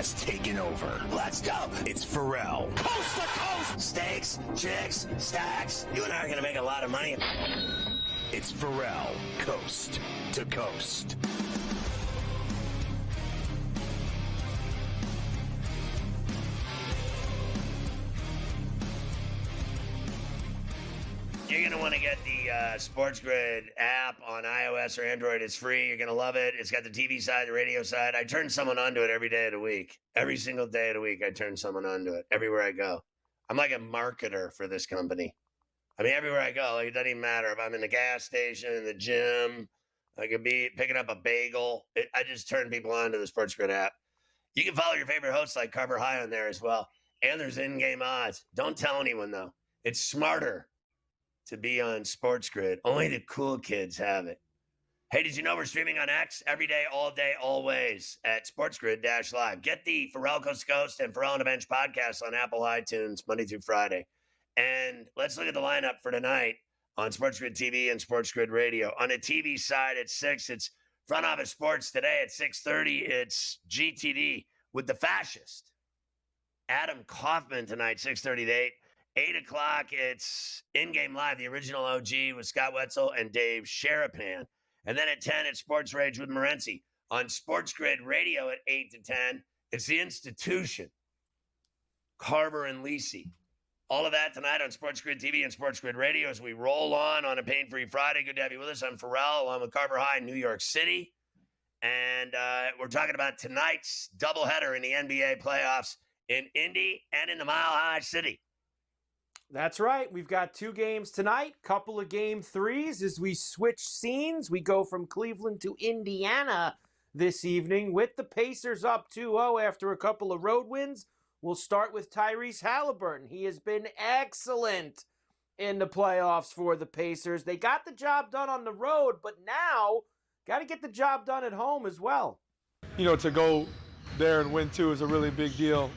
has taken over. Let's go. It's Ferrall. Coast to coast. Steaks, chicks, stacks. You and I are going to make a lot of money. It's Ferrall, coast to coast. You're going to want to get the SportsGrid app on iOS or Android. It's free. You're going to love it. It's got the TV side, the radio side. I turn someone onto it every day of the week. Every single day of the week, I turn someone onto it everywhere I go. I'm like a marketer for this company. I mean, everywhere I go, like, it doesn't even matter if I'm in the gas station, in the gym, I could be picking up a bagel. I just turn people on to the SportsGrid app. You can follow your favorite hosts like Carver High on there as well. And there's in-game odds. Don't tell anyone, though. It's smarter to be on SportsGrid. Only the cool kids have it. Hey, did you know we're streaming on X every day, all day, always at SportsGrid-Live? Get the Ferrall Coast to Coast and Ferrall on the Bench podcasts on Apple iTunes Monday through Friday. And let's look at the lineup for tonight on SportsGrid TV and SportsGrid Radio. On the TV side at 6, it's Front Office Sports. Today at 6:30, it's GTD with the fascist Adam Kaufman tonight, 6:30 to 8. 8 o'clock, it's In-Game Live, the original OG with Scott Wetzel and Dave Sharapan. And then at 10, it's Sports Rage with Morency. On SportsGrid Radio at 8 to 10, it's The Institution, Carver and Lisi. All of that tonight on SportsGrid TV and SportsGrid Radio as we roll on a pain-free Friday. Good to have you with us. I'm Ferrall, along with Carver High in New York City. And we're talking about tonight's doubleheader in the NBA playoffs in Indy and in the Mile High City. That's right. We've got 2 games tonight, couple of game 3s as we switch scenes. We go from Cleveland to Indiana this evening with the Pacers up 2-0 after a couple of road wins. We'll start with Tyrese Halliburton. He has been excellent in the playoffs for the Pacers. They got the job done on the road, but now got to get the job done at home as well. You know, to go there and win 2 is a really big deal,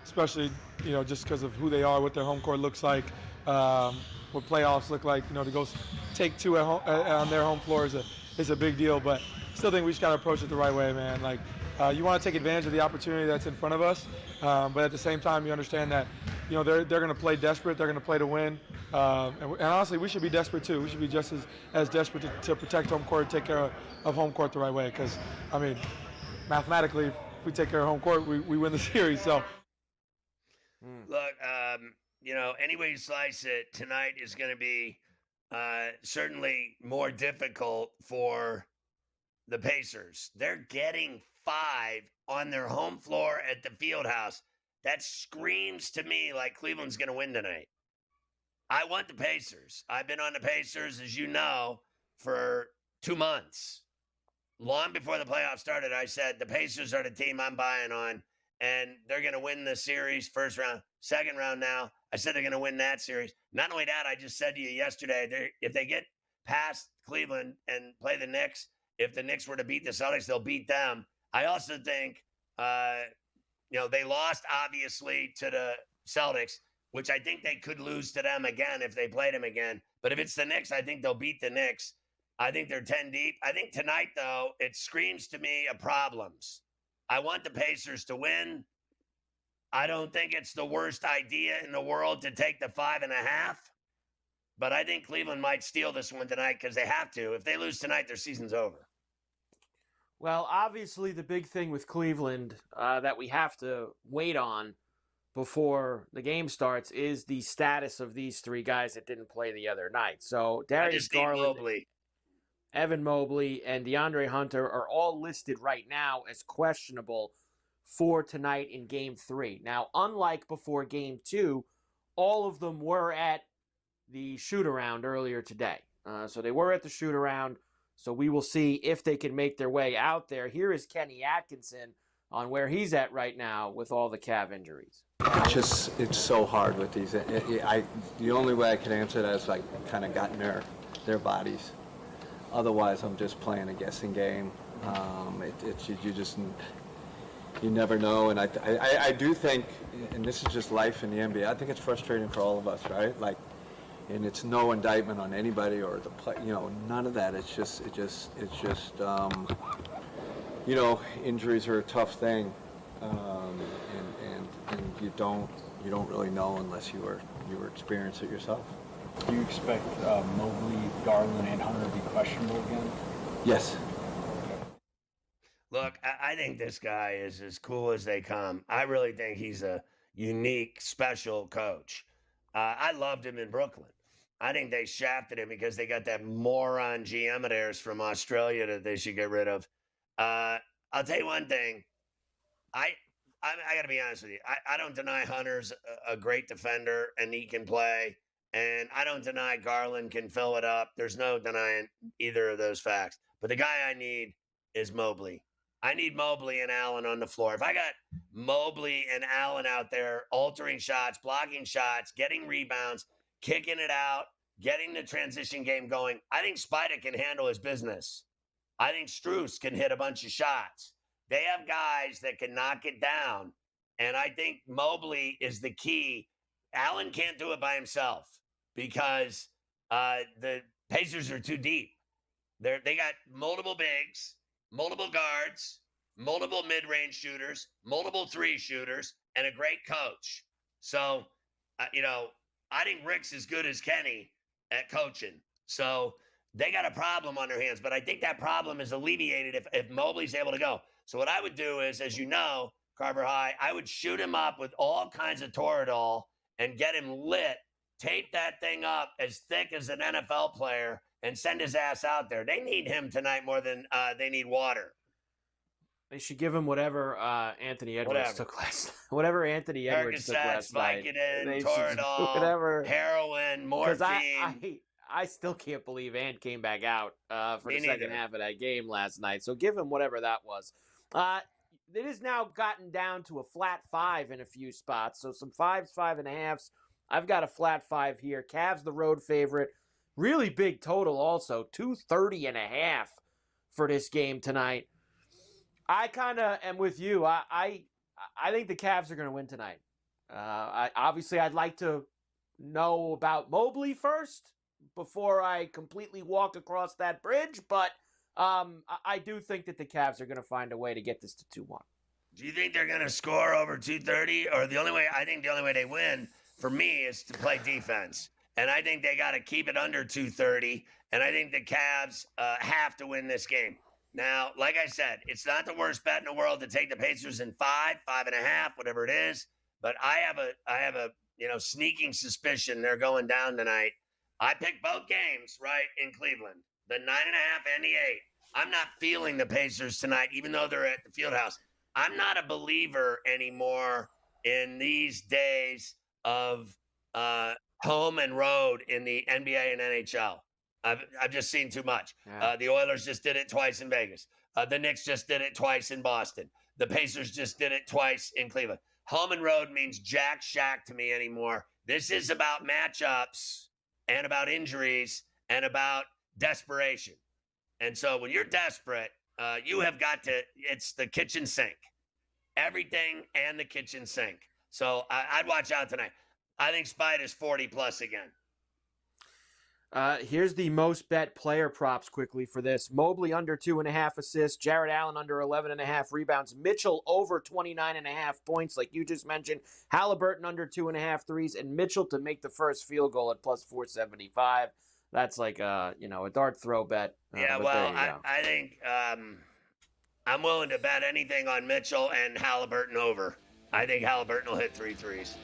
especially, you know, just because of who they are, what their home court looks like, what playoffs look like. You know, to go take 2 at home, on their home floor is a big deal. But still think we just got to approach it the right way, man. Like, you want to take advantage of the opportunity that's in front of us, but at the same time, you understand that, you know, they're going to play desperate. They're going to play to win. And honestly, we should be desperate too. We should be just as desperate to protect home court, take care of home court the right way. Because, I mean, mathematically, if we take care of home court, we win the series. So. Look, you know, any way you slice it, tonight is going to be certainly more difficult for the Pacers. They're getting 5 on their home floor at the Fieldhouse. That screams to me like Cleveland's going to win tonight. I want the Pacers. I've been on the Pacers, as you know, for 2 months. Long before the playoffs started, I said the Pacers are the team I'm buying on. And they're going to win the series first round, second round now. I said they're going to win that series. Not only that, I just said to you yesterday, if they get past Cleveland and play the Knicks, if the Knicks were to beat the Celtics, they'll beat them. I also think, you know, they lost, obviously, to the Celtics, which I think they could lose to them again if they played them again. But if it's the Knicks, I think they'll beat the Knicks. I think they're 10 deep. I think tonight, though, it screams to me of problems. I want the Pacers to win. I don't think it's the worst idea in the world to take the 5.5. But I think Cleveland might steal this one tonight because they have to. If they lose tonight, their season's over. Well, obviously the big thing with Cleveland that we have to wait on before the game starts is the status of these 3 guys that didn't play the other night. So Darius Garland, Evan Mobley, and DeAndre Hunter are all listed right now as questionable for tonight in Game 3. Now, unlike before Game 2, all of them were at the shoot-around earlier today. So they were at the shoot-around, so we will see if they can make their way out there. Here is Kenny Atkinson on where he's at right now with all the calf injuries. It's so hard with these. The only way I can answer that is like kind of got in their bodies. Otherwise, I'm just playing a guessing game. You never know. And I do think, and this is just life in the NBA, I think it's frustrating for all of us, right? Like, and it's no indictment on anybody or the play, you know, none of that. It's just, you know, injuries are a tough thing. and you don't really know unless you were experience it yourself. Do you expect Mobley, Garland, and Hunter to be questionable again? Yes. Look, I think this guy is as cool as they come. I really think he's a unique, special coach. I loved him in Brooklyn. I think they shafted him because they got that moron GM of theirs from Australia that they should get rid of. I'll tell you one thing. I got to be honest with you. I don't deny Hunter's a great defender and he can play. And I don't deny Garland can fill it up. There's no denying either of those facts. But the guy I need is Mobley. I need Mobley and Allen on the floor. If I got Mobley and Allen out there altering shots, blocking shots, getting rebounds, kicking it out, getting the transition game going, I think Spida can handle his business. I think Strus can hit a bunch of shots. They have guys that can knock it down. And I think Mobley is the key. Allen can't do it by himself because the Pacers are too deep. They got multiple bigs, multiple guards, multiple mid-range shooters, multiple three shooters, and a great coach. So, I think Rick's as good as Kenny at coaching. So they got a problem on their hands, but I think that problem is alleviated if Mobley's able to go. So what I would do is, as you know, Carver High, I would shoot him up with all kinds of Toradol and get him lit, tape that thing up as thick as an NFL player, and send his ass out there. They need him tonight more than they need water. They should give him whatever Anthony Edwards took last night. Whatever Anthony Edwards took last night. Vicodin, Toradol, whatever. Heroin, morphine. I still can't believe Ant came back out for the second half of that game last night. So give him whatever that was. It has now gotten down to a flat 5 in a few spots. So some 5s, 5.5s. I've got a flat 5 here. Cavs the road favorite. Really big total also. 230.5 for this game tonight. I kind of am with you. I think the Cavs are going to win tonight. Obviously, I'd like to know about Mobley first before I completely walk across that bridge, but I do think that the Cavs are going to find a way to get this to 2-1. Do you think they're going to score over 230? Or the only way they win for me is to play defense. And I think they got to keep it under 230. And I think the Cavs have to win this game. Now, like I said, it's not the worst bet in the world to take the Pacers in 5, 5.5, whatever it is. But I have a sneaking suspicion they're going down tonight. I picked both games right in Cleveland, the 9.5 and the 8. I'm not feeling the Pacers tonight, even though they're at the Fieldhouse. I'm not a believer anymore in these days of home and road in the NBA and NHL. I've just seen too much. Yeah. The Oilers just did it twice in Vegas. The Knicks just did it twice in Boston. The Pacers just did it twice in Cleveland. Home and road means jack shack to me anymore. This is about matchups and about injuries and about desperation. And so when you're desperate, you have got to, it's the kitchen sink. Everything and the kitchen sink. So I'd watch out tonight. I think Spider's 40 plus again. Here's the most bet player props quickly for this. Mobley under 2.5 assists. Jared Allen under 11.5 rebounds. Mitchell over 29.5 points, like you just mentioned. Halliburton under 2.5 threes. And Mitchell to make the first field goal at plus 475. That's like a dart throw bet. Yeah, well, I think I'm willing to bet anything on Mitchell and Halliburton over. I think Halliburton will hit 3 threes.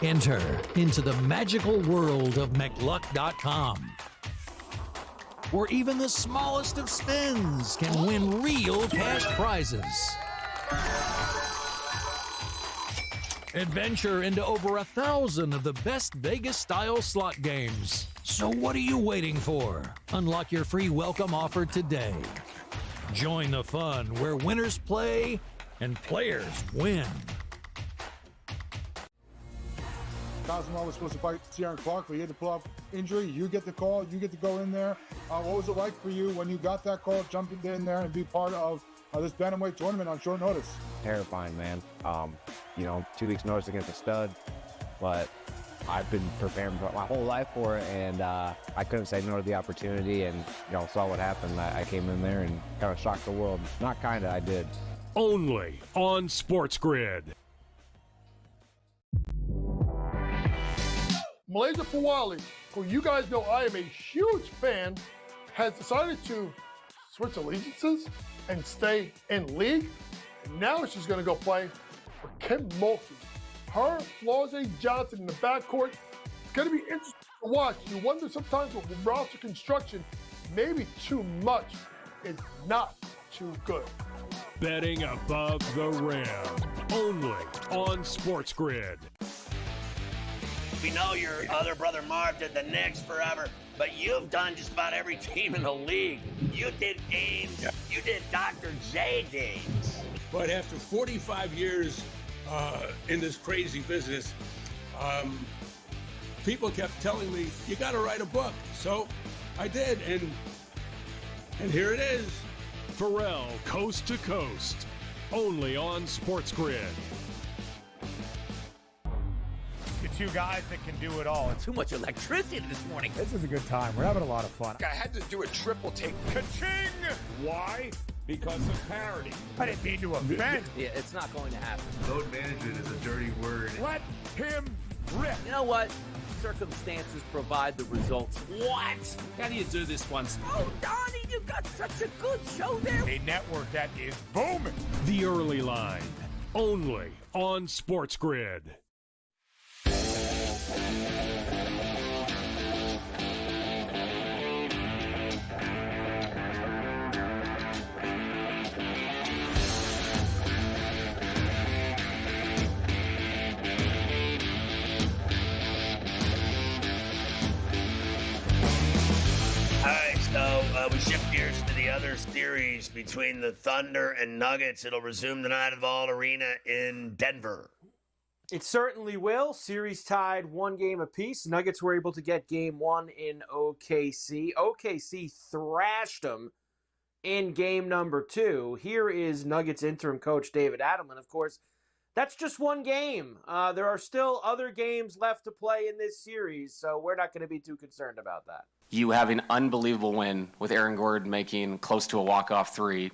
Enter into the magical world of McLuck.com, where even the smallest of spins can win real cash prizes. Adventure into over 1,000 of the best Vegas-style slot games. So what are you waiting for? Unlock your free welcome offer today. Join the fun where winners play and players win. Cosmo was supposed to fight Ciaran Clark, but he had to pull off injury. You get the call. You get to go in there. What was it like for you when you got that call, jumping in there and be part of this bantamweight tournament on short notice? Terrifying, man. 2 weeks notice against a stud, but I've been preparing my whole life for it, and I couldn't say no to the opportunity, and saw what happened. I came in there and kind of shocked the world. Not kind of, I did. Only on SportsGrid. Malaysia Fawali, who you guys know I am a huge fan, has decided to switch allegiances and stay in league. And now she's going to go play for Kim Mulkey. Her, Flauze Johnson in the backcourt. It's going to be interesting to watch. You wonder sometimes with roster construction, maybe too much is not too good. Betting above the rim. Only on SportsGrid. We know your other brother Marv did the Knicks forever, but you've done just about every team in the league. You did Ames. You did Dr. J games. But after 45 years in this crazy business, people kept telling me, you got to write a book. So I did, and here it is. Ferrall, Coast to Coast. Only on SportsGrid. The two guys that can do it all. Too much electricity this morning. This is a good time. We're having a lot of fun. I had to do a triple take. Ka-ching! Why? Because of parity. I didn't mean to offend. Yeah, it's not going to happen. Load management is a dirty word. Let him rip. You know what? Circumstances provide the results. What? How do you do this one? Oh, Donnie, you got such a good show there. A network that is booming. The Early Line. Only on SportsGrid. We shift gears to the other series between the Thunder and Nuggets. It'll resume tonight at the Ball Arena in Denver. It certainly will. Series tied 1 game apiece. Nuggets were able to get game 1 in OKC. OKC thrashed them in game number 2. Here is Nuggets interim coach David Adelman. Of course, that's just 1 game. There are still other games left to play in this series, so we're not going to be too concerned about that. You have an unbelievable win with Aaron Gordon making close to a walk-off 3.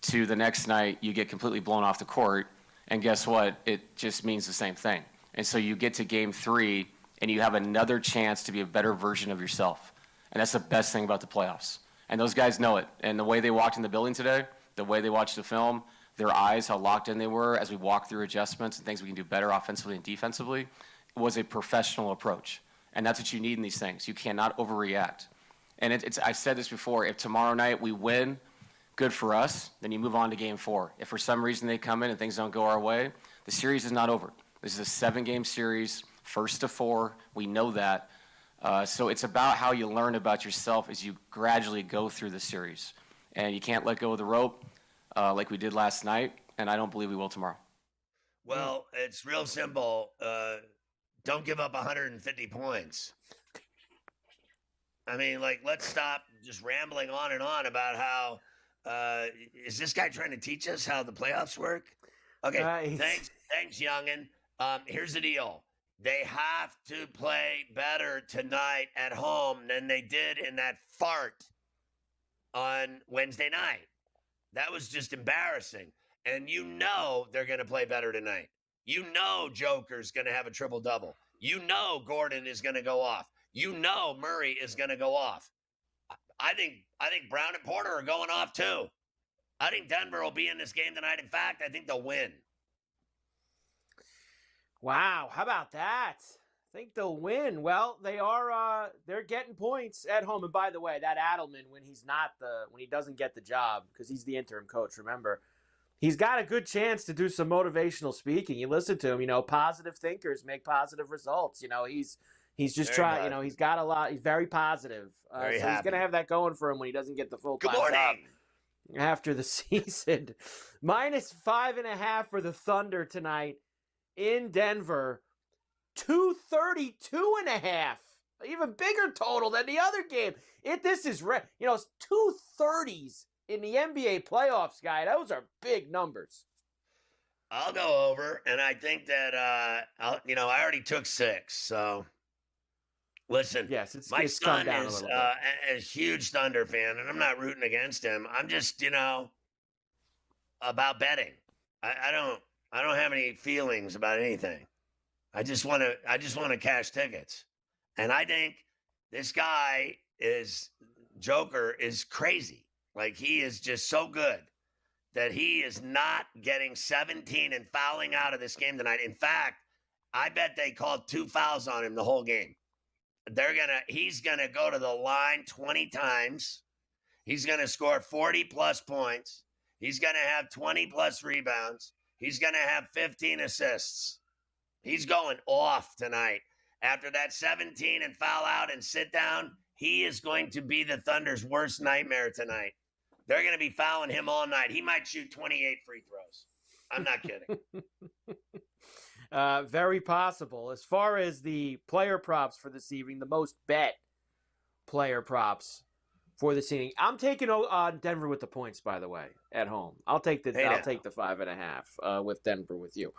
To the next night, you get completely blown off the court, and guess what? It just means the same thing. And so you get to game 3, and you have another chance to be a better version of yourself. And that's the best thing about the playoffs. And those guys know it. And the way they walked in the building today, the way they watched the film, their eyes, how locked in they were as we walked through adjustments and things we can do better offensively and defensively, was a professional approach. And that's what you need in these things. You cannot overreact. And I've said this before, if tomorrow night we win, good for us, then you move on to game 4. If for some reason they come in and things don't go our way, the series is not over. This is a 7-game series, first to 4. We know that. So it's about how you learn about yourself as you gradually go through the series. And you can't let go of the rope like we did last night, and I don't believe we will tomorrow. Well, it's real simple. Don't give up 150 points. I mean, let's stop just rambling on and on about how is this guy trying to teach us how the playoffs work? Okay, nice. Thanks, youngin. Here's the deal. They have to play better tonight at home than they did in that fart on Wednesday night. That was just embarrassing. And you know they're going to play better tonight. You know Joker's going to have a triple-double. You know Gordon is going to go off. You know Murray is going to go off. I think Brown and Porter are going off too. I think Denver will be in this game tonight. In fact, I think they'll win. Wow, how about that? I think they'll win. Well, they're getting points at home. And by the way, that Adelman, when he doesn't get the job, because he's the interim coach, remember, he's got a good chance to do some motivational speaking. You listen to him, positive thinkers make positive results. He's just trying, he's got a lot. He's very positive. So he's going to have that going for him when he doesn't get the full-time job after the season. -5.5 for the Thunder tonight in Denver. 232.5. Even bigger total than the other game. This is, 230s in the NBA playoffs, guy. Those are big numbers. I'll go over, and I think that I already took 6. So, listen, yes, my son is a huge Thunder fan, and I'm not rooting against him. I'm just, about betting. I don't have any feelings about anything. I just want to cash tickets. And I think this guy Joker is crazy. Like, he is just so good that he is not getting 17 and fouling out of this game tonight. In fact, I bet they called 2 fouls on him the whole game. He's gonna go to the line 20 times. He's gonna score 40 plus points. He's gonna have 20 plus rebounds. He's gonna have 15 assists. He's going off tonight. After that 17 and foul out and sit down, he is going to be the Thunder's worst nightmare tonight. They're going to be fouling him all night. He might shoot 28 free throws. I'm not kidding. Very possible. As far as the player props for this evening, the most bet player props for this evening, I'm taking Denver with the points, by the way, at home. I'll take the 5.5 with Denver with you.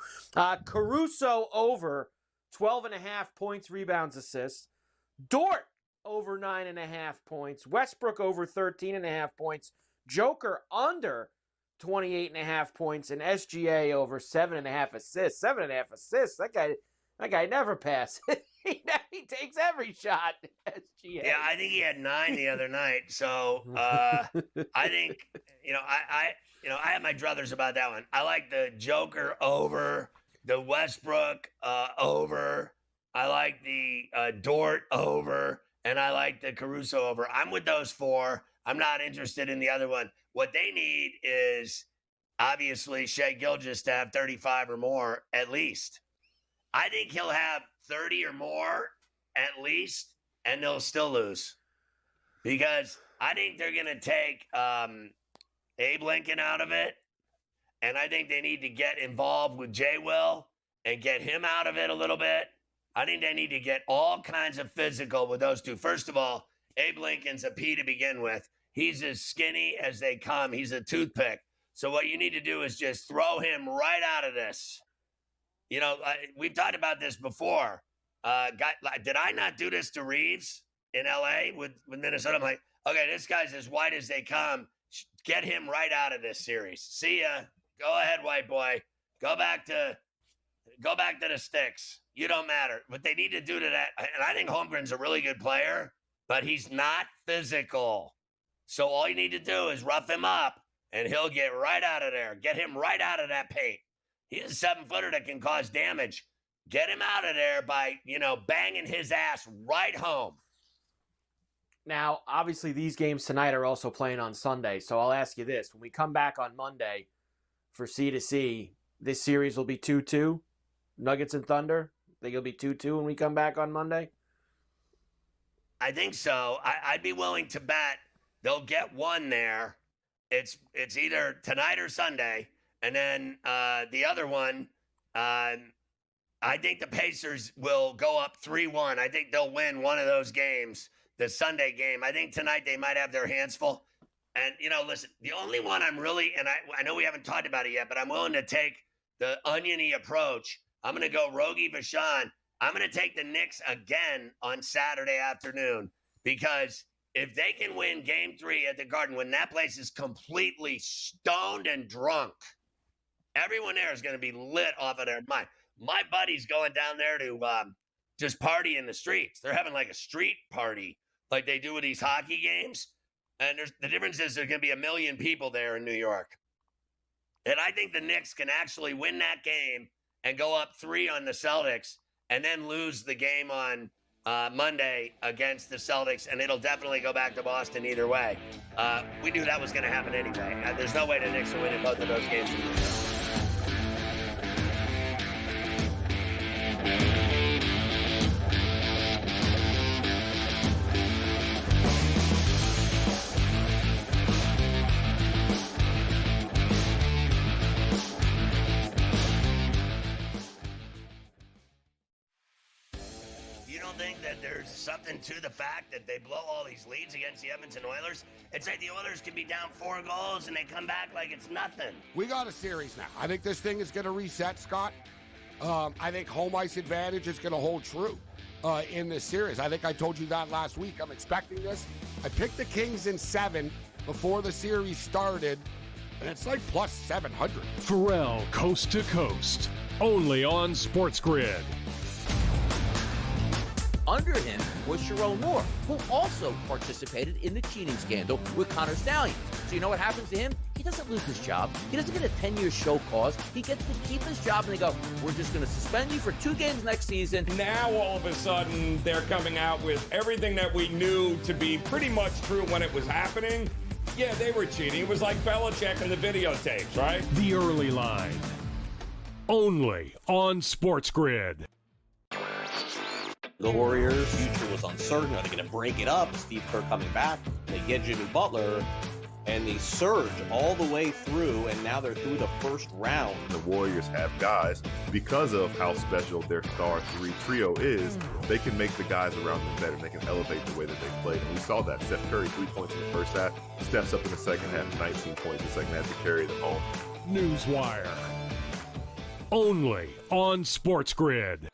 Caruso over 12.5 points, rebounds, assists. Dort over 9.5 points. Westbrook over 13.5 points. Joker under 28.5 points. And SGA over 7.5 assists. 7.5 assists. That guy never passes. he takes every shot. SGA. Yeah, I think he had 9 the other night. So I think I have my druthers about that one. I like the Joker over. The Westbrook over. I like the Dort over. And I like the Caruso over. I'm with those 4. I'm not interested in the other one. What they need is, obviously, Shai Gilgeous to have 35 or more at least. I think he'll have 30 or more at least, and they'll still lose. Because I think they're going to take Abe Lincoln out of it. And I think they need to get involved with Jay Will and get him out of it a little bit. I think they need to get all kinds of physical with those two. First of all, Abe Lincoln's a P to begin with. He's as skinny as they come. He's a toothpick. So what you need to do is just throw him right out of this. We've talked about this before. Did I not do this to Reeves in L.A. with Minnesota? I'm like, okay, this guy's as white as they come. Get him right out of this series. See ya. Go ahead, white boy. Go back to the sticks. You don't matter. What they need to do to that, and I think Holmgren's a really good player, but he's not physical. So all you need to do is rough him up, and he'll get right out of there. Get him right out of that paint. He's a 7-footer that can cause damage. Get him out of there by, banging his ass right home. Now, obviously, these games tonight are also playing on Sunday, so I'll ask you this. When we come back on Monday for C2C, this series will be 2-2, Nuggets and Thunder? Think it'll be 2-2 when we come back on Monday? I think so. I'd be willing to bet they'll get one there. It's either tonight or Sunday. And then the other one, I think the Pacers will go up 3-1. I think they'll win one of those games, the Sunday game. I think tonight they might have their hands full. And, listen, the only one I'm really, and I know we haven't talked about it yet, but I'm willing to take the oniony approach. I'm going to go Rogie Vachon. I'm going to take the Knicks again on Saturday afternoon because if they can win Game 3 at the Garden, when that place is completely stoned and drunk, everyone there is going to be lit off of their mind. My buddy's going down there to just party in the streets. They're having like a street party like they do with these hockey games. And the difference is there's going to be 1 million people there in New York. And I think the Knicks can actually win that game and go up 3 on the Celtics and then lose the game on Monday against the Celtics, and it'll definitely go back to Boston either way. We knew that was going to happen anyway. There's no way the Knicks will win in both of those games. You don't think that there's something to the fact that they blow all these leads against the Edmonton Oilers? It's like the Oilers can be down 4 goals and they come back like it's nothing. We got a series now. I think this thing is going to reset, Scott. I think home ice advantage is going to hold true in this series. I think I told you that last week. I'm expecting this. I picked the Kings in 7 before the series started, and it's like plus 700. Ferrall Coast to Coast, only on SportsGrid. Under him was Sharon Moore, who also participated in the cheating scandal with Connor Stallions. So you know what happens to him? He doesn't lose his job. He doesn't get a 10-year show cause. He gets to keep his job, and they go, we're just going to suspend you for 2 games next season. Now, all of a sudden, they're coming out with everything that we knew to be pretty much true when it was happening. Yeah, they were cheating. It was like Belichick and the videotapes, right? The Early Line, only on SportsGrid. The Warriors' future was uncertain. Are they going to break it up? Steve Kerr coming back. They get Jimmy Butler, and they surge all the way through, and now they're through the first round. The Warriors have guys, because of how special their star 3 trio is, they can make the guys around them better. They can elevate the way that they play. And we saw that. Steph Curry, 3 points in the first half, steps up in the second half, 19 points in the second half to carry them home. Newswire, only on SportsGrid.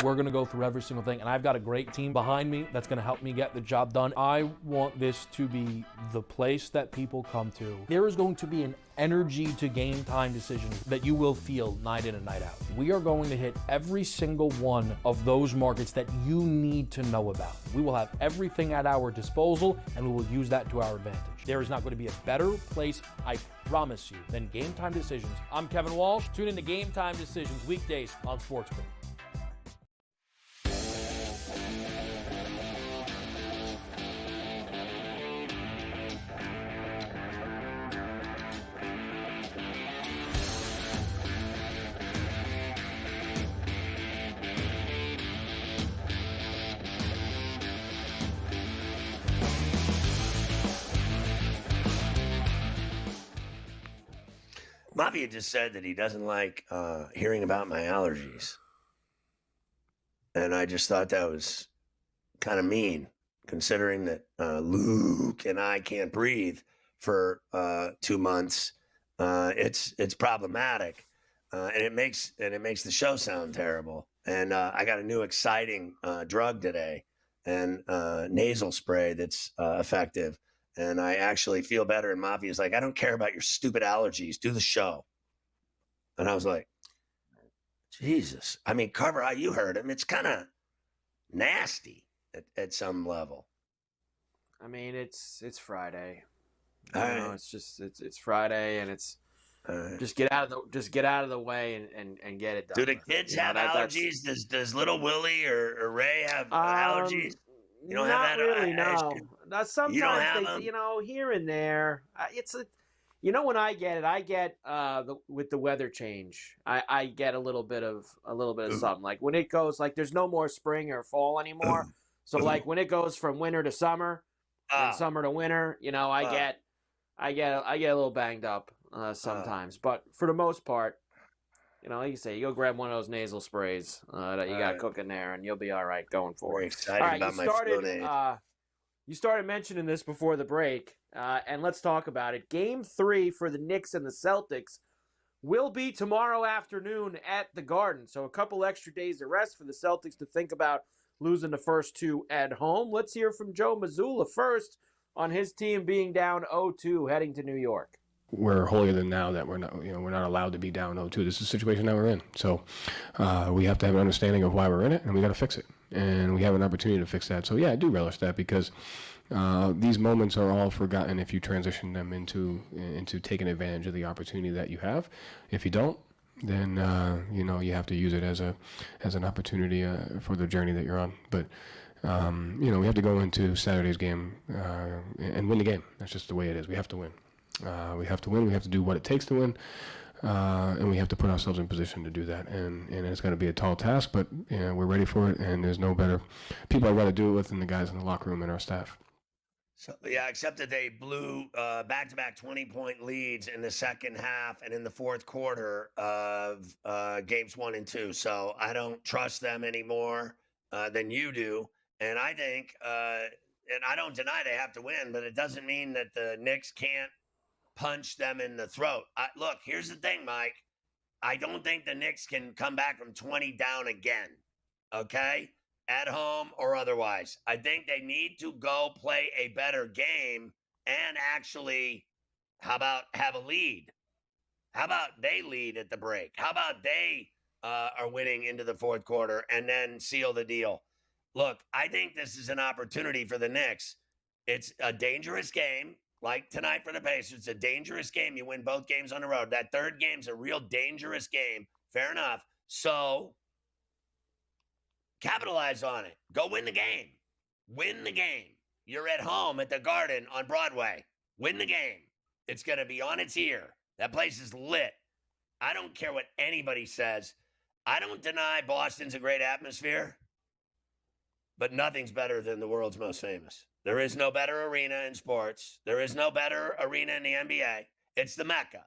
We're going to go through every single thing, and I've got a great team behind me that's going to help me get the job done. I want this to be the place that people come to. There is going to be an energy to game time decisions that you will feel night in and night out. We are going to hit every single one of those markets that you need to know about. We will have everything at our disposal, and we will use that to our advantage. There is not going to be a better place, I promise you, than Game Time Decisions. I'm Kevin Walsh. Tune in to Game Time Decisions weekdays on SportsGrid. Mafia just said that he doesn't like hearing about my allergies. And I just thought that was kind of mean, considering that Luke and I can't breathe for 2 months. It's problematic, and it makes the show sound terrible. And I got a new exciting drug today, and nasal spray that's effective. And I actually feel better. And Mafia's like, I don't care about your stupid allergies. Do the show. And I was like, Jesus. I mean, Carver, you heard him. It's kind of nasty at some level. I mean, it's Friday. All You know, right. it's just it's Friday, and it's just get out of the way and get it done. Do the kids have allergies? Does little Willie or Ray have allergies? You don't not have that? really, no. Sometimes You don't have they, them? here and there. When I get with the weather change, I get a little bit of something. Like when it goes, like there's no more spring or fall anymore. So like when it goes from winter to summer, and summer to winter, I get a little banged up sometimes. But for the most part, like you say, you go grab one of those nasal sprays that you got cooking there, and you'll be all right going forward. Very excited about my Flonase. You started mentioning this before the break, and let's talk about it. Game 3 for the Knicks and the Celtics will be tomorrow afternoon at the Garden. So a couple extra days of rest for the Celtics to think about losing the first 2 at home. Let's hear from Joe Mazzulla first on his team being down 0-2 heading to New York. We're holier than now that we're not allowed to be down 0-2. This is the situation that we're in. So we have to have an understanding of why we're in it, and we got to fix it. And we have an opportunity to fix that. So yeah, I do relish that because these moments are all forgotten if you transition them into taking advantage of the opportunity that you have. If you don't, then you have to use it as an opportunity for the journey that you're on. But we have to go into Saturday's game and win the game. That's just the way it is. We have to win. We have to win. We have to do what it takes to win, and we have to put ourselves in position to do that. And it's going to be a tall task, but we're ready for it. And there's no better people I'd rather do it with than the guys in the locker room and our staff. So, yeah, except that they blew back-to-back 20-point leads in the second half and in the fourth quarter of games 1 and 2. So I don't trust them anymore. than you do. And I think, and I don't deny they have to win, but it doesn't mean that the Knicks can't punch them in the throat. Look, here's the thing, Mike. I don't think the Knicks can come back from 20 down again, okay? At home or otherwise. I think they need to go play a better game and actually, how about have a lead? How about they lead at the break? How about they are winning into the fourth quarter and then seal the deal? Look, I think this is an opportunity for the Knicks. It's a dangerous game. Like tonight for the Pacers, it's a dangerous game. You win both games on the road. That third game's a real dangerous game. Fair enough. So capitalize on it. Go win the game. Win the game. You're at home at the Garden on Broadway. Win the game. It's going to be on its ear. That place is lit. I don't care what anybody says. I don't deny Boston's a great atmosphere, but nothing's better than the world's most famous. There is no better arena in sports. There is no better arena in the NBA. It's the Mecca.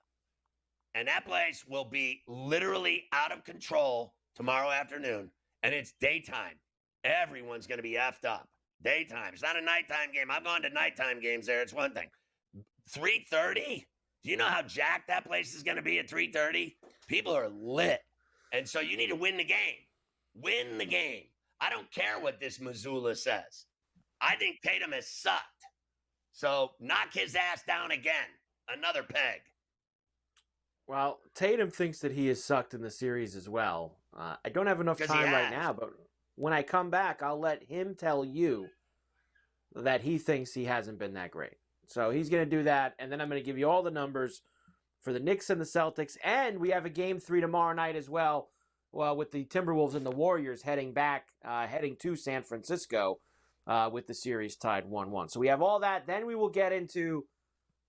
And that place will be literally out of control tomorrow afternoon. And it's daytime. Everyone's going to be effed up. Daytime. It's not a nighttime game. I've gone to nighttime games there. It's one thing. 3:30? Do you know how jacked that place is going to be at 3:30? People are lit. And so you need to win the game. Win the game. I don't care what this Missoula says. I think Tatum has sucked. So knock his ass down again. Another peg. Well, Tatum thinks that he has sucked in the series as well. I don't have enough time right now, but when I come back, I'll let him tell you that he thinks he hasn't been that great. So he's going to do that, and then I'm going to give you all the numbers for the Knicks and the Celtics, and we have a Game 3 tomorrow night as well, with the Timberwolves and the Warriors heading to San Francisco with the series tied 1-1. So we have all that. Then we will get into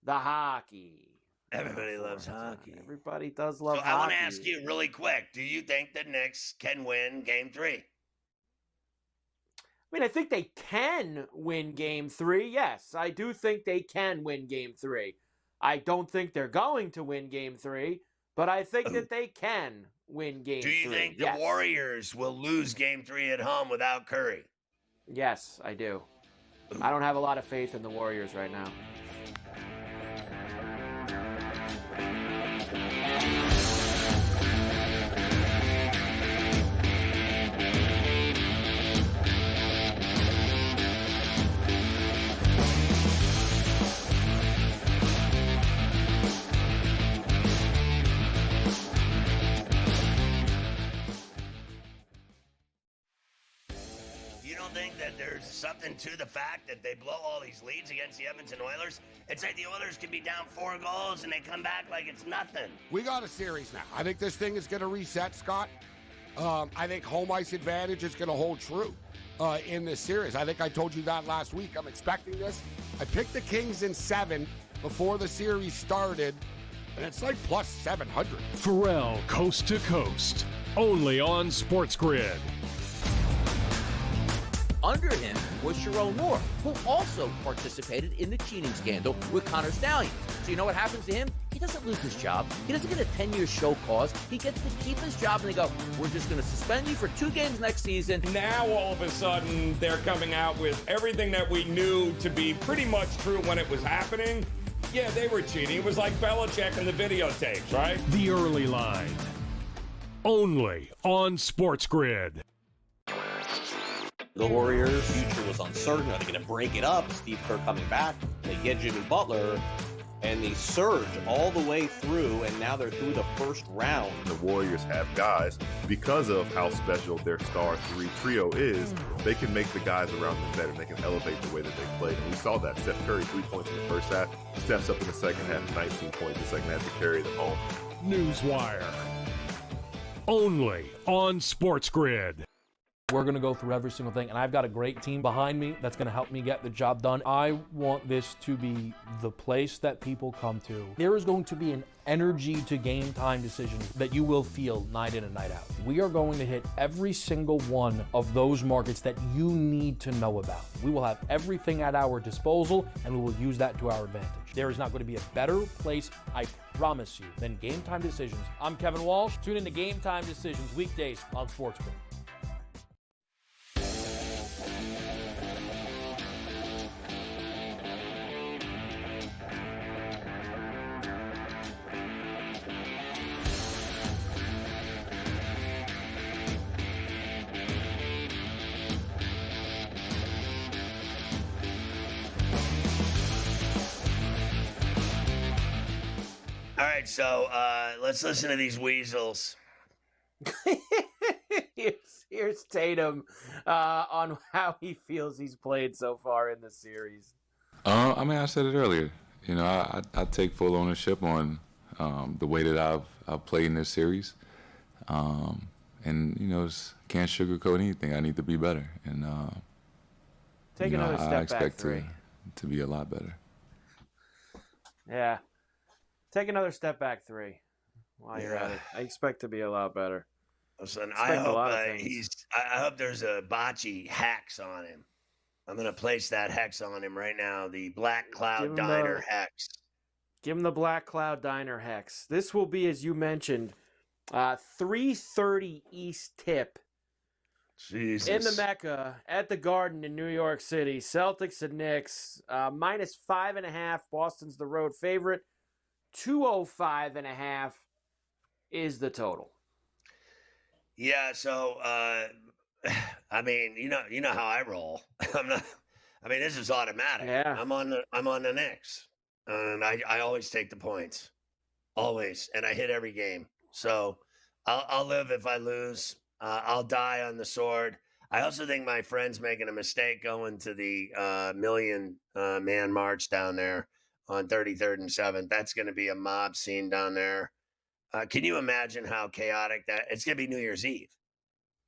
the hockey. Everybody loves hockey. Everybody does love hockey. So I want to ask you really quick, do you think the Knicks can win Game 3? I mean, I think they can win Game 3. Yes, I do think they can win Game 3. I don't think they're going to win Game 3, but I think that they can win Game 3. Do you think the Warriors will lose Game 3 at home without Curry? Yes, I do. I don't have a lot of faith in the Warriors right now. There's something to the fact that they blow all these leads against the Edmonton Oilers. It's like the Oilers can be down 4 goals and they come back like it's nothing. We got a series now. I think this thing is going to reset, Scott. I think home ice advantage is going to hold true in this series. I think I told you that last week. I'm expecting this. I picked the Kings in 7 before the series started, and it's like plus 700. Ferrall coast to coast, only on SportsGrid. Under him was Sharon Moore, who also participated in the cheating scandal with Connor Stallions. So you know what happens to him? He doesn't lose his job. He doesn't get a 10-year show cause. He gets to keep his job, and they go, we're just going to suspend you for 2 games next season. Now, all of a sudden, they're coming out with everything that we knew to be pretty much true when it was happening. Yeah, they were cheating. It was like Belichick and the videotapes, right? The early line, only on SportsGrid. The Warriors' future was uncertain. Are they going to break it up? Steve Kerr coming back. They get Jimmy Butler, and they surge all the way through, and now they're through the first round. The Warriors have guys, because of how special their star 3 trio is, they can make the guys around them better. They can elevate the way that they play. And we saw that. Steph Curry, 3 points in the first half, steps up in the second half, 19 points in the second half to carry them home. Newswire, only on SportsGrid. We're going to go through every single thing, and I've got a great team behind me that's going to help me get the job done. I want this to be the place that people come to. There is going to be an energy to game time decisions that you will feel night in and night out. We are going to hit every single one of those markets that you need to know about. We will have everything at our disposal, and we will use that to our advantage. There is not going to be a better place, I promise you, than Game Time Decisions. I'm Kevin Walsh. Tune in to Game Time Decisions weekdays on SportsGrid. right, so let's listen to these weasels. Here's Tatum on how he feels he's played so far in the series. I mean, I said it earlier. You know, I take full ownership on the way that I've played in this series. And, you know, can't sugarcoat anything. I need to be better. And, Take another step back, I expect three. to be a lot better. Yeah. Take another step back, three, while you're at it. I expect to be a lot better. Listen, I hope there's a bocce hex on him. I'm going to place that hex on him right now. The Black Cloud Diner hex. Give him the Black Cloud Diner hex. This will be, as you mentioned, 3:30 East tip. Jesus. In the Mecca at the Garden in New York City. Celtics and Knicks. -5.5. Boston's the road favorite. 205.5 is the total. Yeah, so I mean, you know how I roll. This is automatic. Yeah. I'm on the Knicks. And I always take the points. Always. And I hit every game. So I'll live if I lose. I'll die on the sword. I also think my friend's making a mistake going to the million man march down there on 33rd and 7th. That's going to be a mob scene down there. Can you imagine how chaotic that? It's going to be New Year's Eve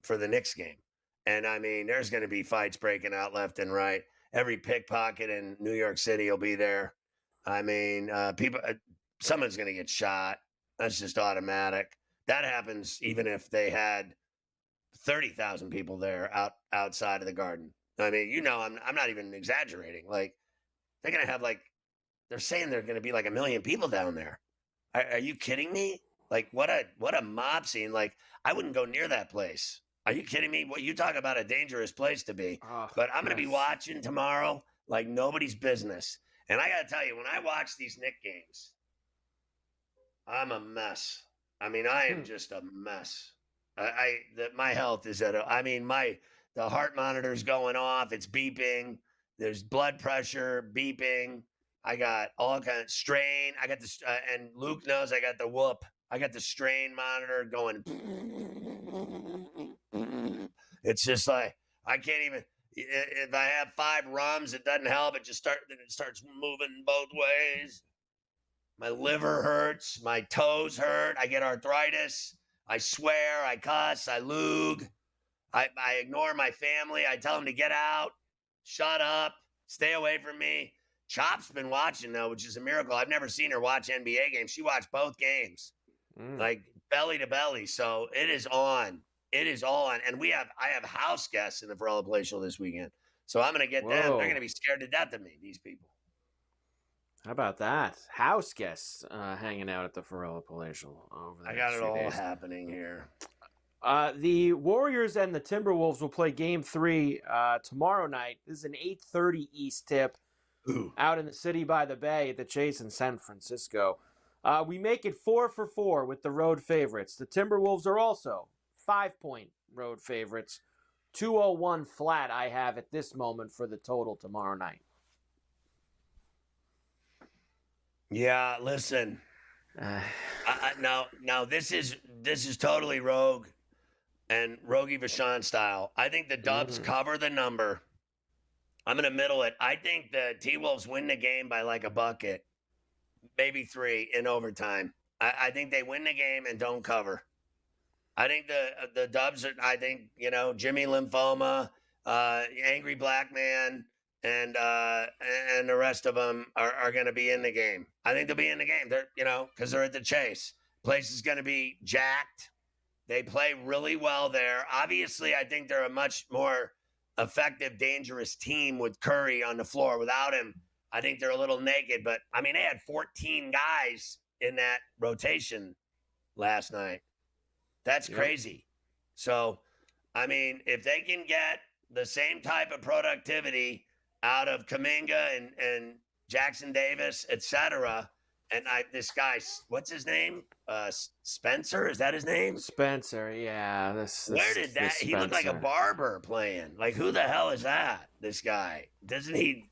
for the Knicks game. And I mean, there's going to be fights breaking out left and right. Every pickpocket in New York City will be there. I mean, someone's going to get shot. That's just automatic. That happens even if they had 30,000 people there outside of the Garden. I mean, you know, I'm not even exaggerating. Like, they're going to have they're saying they're going to be like 1 million people down there. Are you kidding me? Like, what a mob scene. Like, I wouldn't go near that place. Are you kidding me? What you talk about a dangerous place to be. But I'm going to be watching tomorrow like nobody's business. And I got to tell you, when I watch these Knicks games, I'm a mess. I mean, I am just a mess. My health is the heart monitor's going off. It's beeping. There's blood pressure beeping. I got all kind of strain. I got this, and Luke knows I got the whoop. I got the strain monitor going. It's just like, I can't even, if I have 5 rums, it doesn't help. It starts moving both ways. My liver hurts. My toes hurt. I get arthritis. I swear. I cuss. I lug. I ignore my family. I tell them to get out. Shut up. Stay away from me. Chop's been watching, though, which is a miracle. I've never seen her watch NBA games. She watched both games, like belly to belly. So it is on. It is on. And I have house guests in the Ferrall Palatial this weekend. So I'm going to get them. They're going to be scared to death of me, these people. How about that? House guests hanging out at the Ferrall Palatial over the I got next it few all days. happening here. The Warriors and the Timberwolves will play Game 3 tomorrow night. This is an 8:30 East tip. Ooh. Out in the city by the bay at the Chase in San Francisco. We make it 4 for 4 with the road favorites. The Timberwolves are also 5-point road favorites. 201 flat I have at this moment for the total tomorrow night. Yeah, listen. Now this is totally Rogue and Rogie Vachon style. I think the Dubs cover the number. I'm going to middle it. I think the T-Wolves win the game by like a bucket, maybe 3 in overtime. I think they win the game and don't cover. I think the Dubs are, Jimmy Lymphoma, Angry Black Man, and the rest of them are going to be in the game. I think they'll be in the game. They're, because they're at the Chase. Place is going to be jacked. They play really well there. Obviously, I think they're a much more effective, dangerous team with Curry on the floor. Without him, I think they're a little naked. But, they had 14 guys in that rotation last night. That's crazy. So, if they can get the same type of productivity out of Kuminga and Jackson Davis, etc., and this guy, what's his name? Spencer, is that his name? Spencer, yeah. Where did that? He looked like a barber playing. Like, who the hell is that? This guy, doesn't he?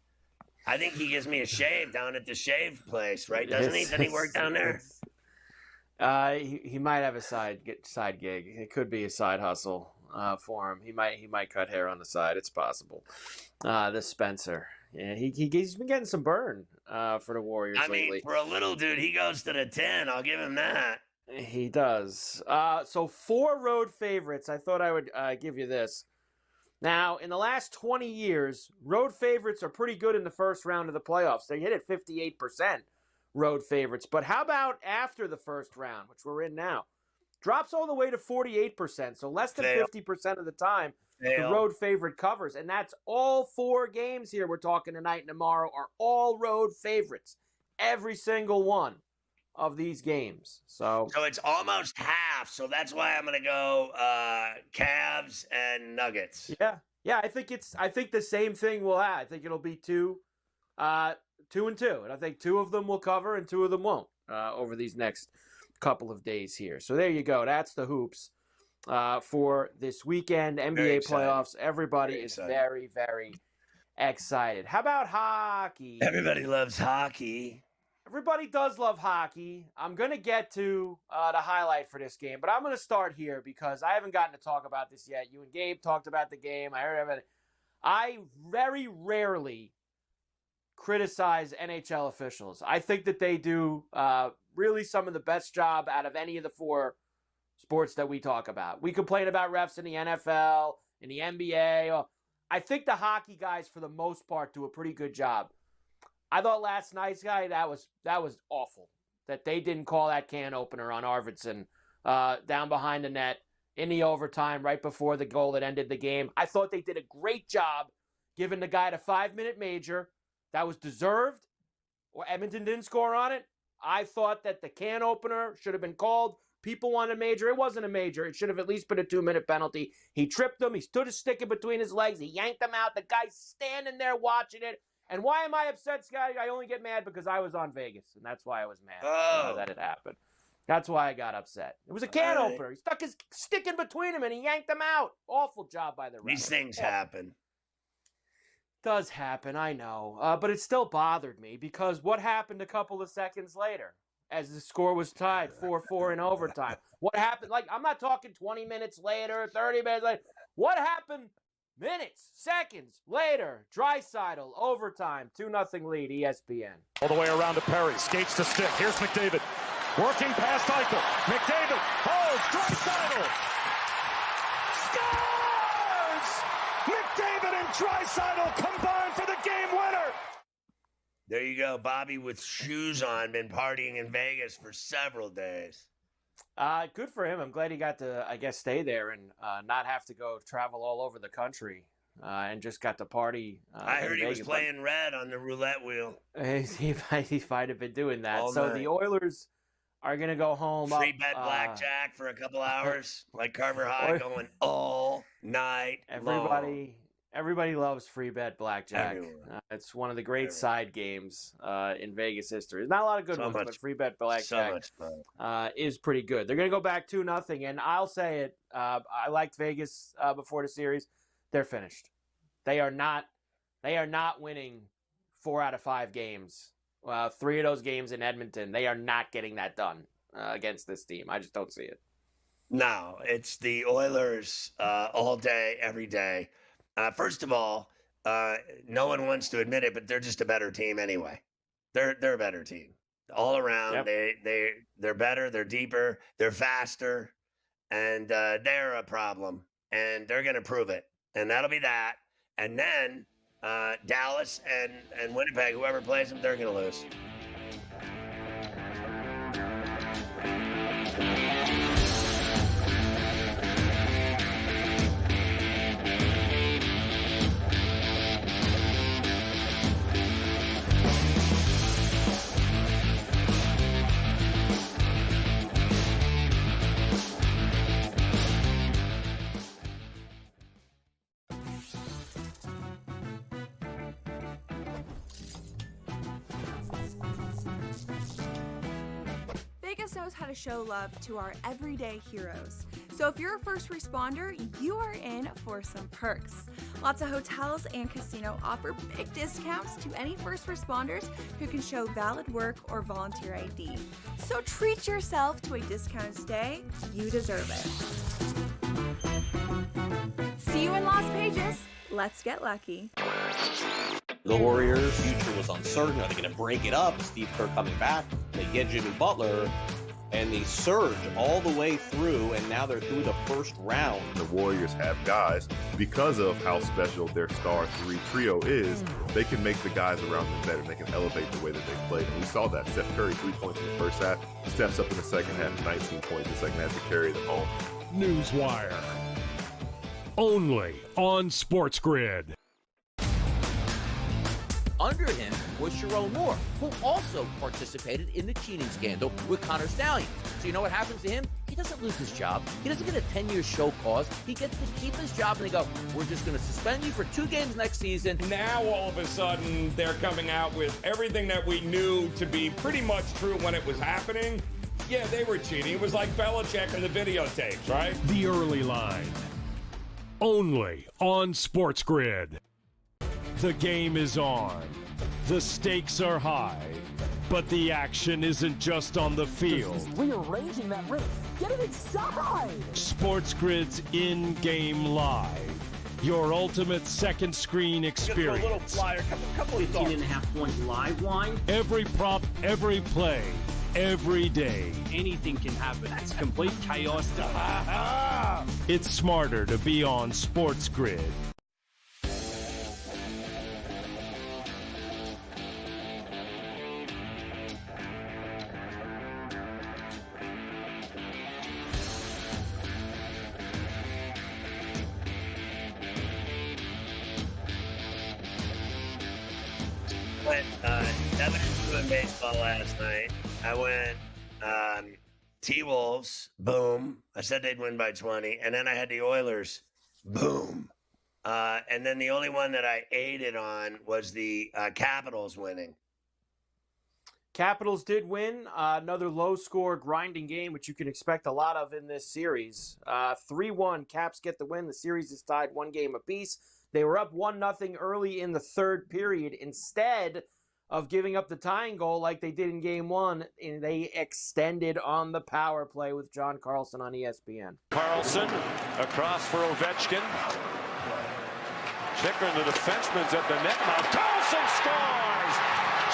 I think he gives me a shave down at the shave place, right? Doesn't he? Doesn't he work down there? He might have a side gig. It could be a side hustle for him. He might cut hair on the side. It's possible. This Spencer, yeah, he's been getting some burn for the Warriors lately. For a little dude, he goes to the 10. I'll give him that. He does. So 4 road favorites. I thought I would give you this. Now, in the last 20 years, road favorites are pretty good in the first round of the playoffs. They hit it 58%. Road favorites. But how about after the first round, which we're in now? Drops all the way to 48%. So less than 50% of the time, the road favorite covers. And that's all 4 games here we're talking tonight and tomorrow are all road favorites. Every single one of these games. So it's almost half. So that's why I'm going to go Cavs and Nuggets. Yeah. I think the same thing will happen. I think it'll be 2 and 2, and I think 2 of them will cover and 2 of them won't over these next couple of days here. So there you go. That's the hoops for this weekend. NBA playoffs. Everybody is very, very excited. How about hockey? Everybody loves hockey. Everybody does love hockey. I'm going to get to the highlight for this game, but I'm going to start here because I haven't gotten to talk about this yet. You and Gabe talked about the game. I heard everything. I very rarely criticize NHL officials. I think that they do really some of the best job out of any of the 4 sports that we talk about. We complain about refs in the NFL, in the NBA. I think the hockey guys, for the most part, do a pretty good job. I thought last night's guy, that was awful, that they didn't call that can opener on Arvidsson down behind the net in the overtime right before the goal that ended the game. I thought they did a great job giving the guy the 5-minute major. That was deserved, or Edmonton didn't score on it. I thought that the can opener should have been called. People wanted a major. It wasn't a major. It should have at least been a 2-minute penalty. He tripped him. He stood his stick in between his legs. He yanked him out. The guy's standing there watching it. And why am I upset, Scotty? I only get mad because I was on Vegas, and that's why I was mad that it happened. That's why I got upset. It was a can opener. He stuck his stick in between him, and he yanked him out. Awful job by the ref. These things happen. Does happen, I know. But it still bothered me because what happened a couple of seconds later as the score was tied 4-4 in overtime? What happened? Like, I'm not talking 20 minutes later, 30 minutes later. What happened minutes, seconds later? Draisaitl, overtime, 2-0 lead, ESPN. All the way around to Perry, skates to stick. Here's McDavid, working past Eichel. McDavid holds, Draisaitl scores! McDavid and Draisaitl combine for the game winner. There you go, Bobby with shoes on, been partying in Vegas for several days. Good for him. I'm glad he got to, I guess, stay there and not have to go travel all over the country and just got to party. I heard he was playing red on the roulette wheel. He might have been doing that. All so night. the Oilers are going to go home. Free bet blackjack for a couple hours, like Carver High, going all night long. Everybody loves free bet blackjack. It's one of the great side games in Vegas history. There's not a lot of good ones, but free bet blackjack is pretty good. They're going to go back 2-0, and I'll say it. I liked Vegas before the series. They're finished. They are not winning 4 out of 5 games. 3 of those games in Edmonton. They are not getting that done against this team. I just don't see it. No, it's the Oilers all day, every day. First of all, no one wants to admit it, but they're just a better team anyway. They're a better team all around. Yep. They're better. They're deeper. They're faster, and they're a problem. And they're going to prove it. And that'll be that. And then Dallas and Winnipeg, whoever plays them, they're going to lose. Vegas knows how to show love to our everyday heroes. So if you're a first responder, you are in for some perks. Lots of hotels and casino offer big discounts to any first responders who can show valid work or volunteer ID. So treat yourself to a discounted stay. You deserve it. See you in Las Vegas. Let's get lucky. The Warriors' future was uncertain. Are they going to break it up? Steve Kerr coming back. They get Jimmy Butler, and they surge all the way through, and now they're through the first round. The Warriors have guys, because of how special their star three trio is, they can make the guys around them better. They can elevate the way that they play. And we saw that. Steph Curry, 3 points in the first half, steps up in the second half, 19 points in the second half to carry them home. Newswire. Only on SportsGrid. Under him was Sharon Moore, who also participated in the cheating scandal with Connor Stallions. So you know what happens to him? He doesn't lose his job. He doesn't get a 10-year show cause. He gets to keep his job, and they go, we're just going to suspend you for 2 games next season. Now, all of a sudden, they're coming out with everything that we knew to be pretty much true when it was happening. Yeah, they were cheating. It was like Belichick and the videotapes, right? The early line. Only on SportsGrid. The game is on. The stakes are high. But the action isn't just on the field. He's rearranging that rim. Get it inside! SportsGrid's in-game live. Your ultimate second screen experience. A little flyer, couple of 18.5 point live line. Every prop, every play, every day. Anything can happen. That's complete chaos. It's smarter to be on SportsGrid. Doing baseball last night. I went T-Wolves, boom. I said they'd win by 20, and then I had the Oilers, boom. And then the only one that I aided on was the Capitals winning. Capitals did win. Another low-score grinding game, which you can expect a lot of in this series. 3-1, Caps get the win. The series is tied 1 game apiece. They were up 1-0 early in the third period. Instead of giving up the tying goal like they did in Game 1, and they extended on the power play with John Carlson on ESPN. Carlson across for Ovechkin. Checker, the defenseman's at the net now. Carlson scores!